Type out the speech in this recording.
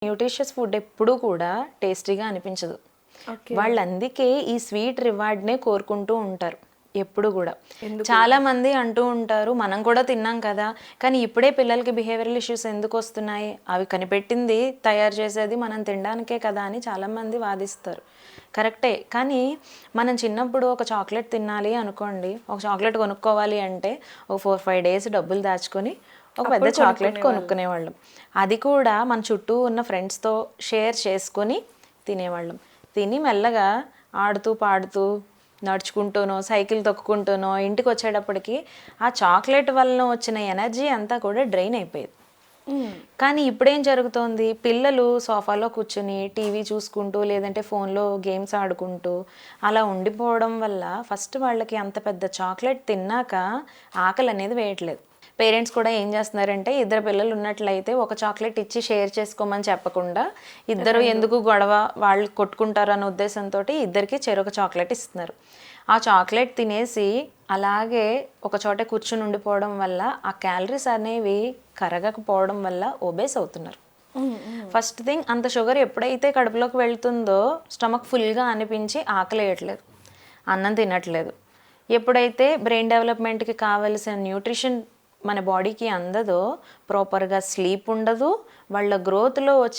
Nutritious food ఎప్పుడూ కూడా టేస్టీగా అనిపించదు. ఓకే. వాళ్ళు అందుకే ఈ స్వీట్ రివార్డ్‌నే కోరుకుంటూ ఉంటారు ఎప్పుడు గూడా. ఎందుకు? చాలామంది అంటూ ఉంటారు, మనం కూడా తిన్నాం కదా! కానీ ఇప్పుడే పిల్లలకి బిహేవియరల్ ఇష్యూస్ ఎందుకొస్తున్నాయి? అవి కనిపెట్టింది, తయారు చేసేది మనం తినడానికే కదా! అని చాలామంది వాదిస్తారు. కరెక్టే. కానీ మనం చిన్నప్పుడు ఒక చాక్లెట్ తినాలి అనుకోండి, ఒక చాక్లెట్ కొనుక్కోవాలి అంటే ఒక 4, 5 డేస్ డబ్బులు దాచుకొని ఒక పెద్ద అప్పుడు చాక్లెట్ కొనుక్కునేవాళ్ళు. కొనుక్కునేవాళ్ళం. అది కూడా మన చుట్టూ ఉన్న ఫ్రెండ్స్‌తో షేర్ చేసుకొని తినేవాళ్ళం. తిని మెల్లగా ఆడుతూ, పాడుతూ, నడుచుకుంటూనో, సైకిల్ తొక్కుకుంటూనో ఇంటికొచ్చేటప్పటికి ఆ చాక్లెట్ వలన వచ్చిన ఎనర్జీ అంతా కూడా డ్రైన్ అయిపోయేది. కానీ ఇప్పుడేం జరుగుతోంది, పిల్లలు సోఫాలో కూర్చొని టీవీ చూసుకుంటూ లేదంటే ఫోన్లో గేమ్స్ ఆడుకుంటూ అలా ఉండిపోవడం వల్ల ఫస్ట్ వాళ్ళకి అంత పెద్ద చాక్లెట్ తిన్నాక ఆకలి అనేది వేయట్లేదు. పేరెంట్స్ కూడా ఏం చేస్తున్నారంటే, ఇద్దరు పిల్లలు ఉన్నట్లయితే ఒక చాక్లెట్ ఇచ్చి షేర్ చేసుకోమని చెప్పకుండా, ఇద్దరు ఎందుకు గొడవ, వాళ్ళు కొట్టుకుంటారు అన్న ఉద్దేశంతో ఇద్దరికి చెరొక చాక్లెట్ ఇస్తున్నారు. ఆ చాక్లెట్ తినేసి అలాగే ఒక చోట కూర్చుని ఉండిపోవడం వల్ల ఆ క్యాలరీస్ అనేవి కరగకపోవడం వల్ల ఒబేస్ అవుతున్నారు. ఫస్ట్ థింగ్, అంత షుగర్ ఎప్పుడైతే కడుపులోకి వెళ్తుందో స్టమక్ ఫుల్గా అనిపించి ఆకలేయట్లేదు, అన్నం తినట్లేదు. ఎప్పుడైతే బ్రెయిన్ డెవలప్మెంట్కి కావలసిన న్యూట్రిషన్ మన బాడీకి అందదో, ప్రాపర్గా స్లీప్ ఉండదు, వాళ్ళ గ్రోత్లో వచ్చే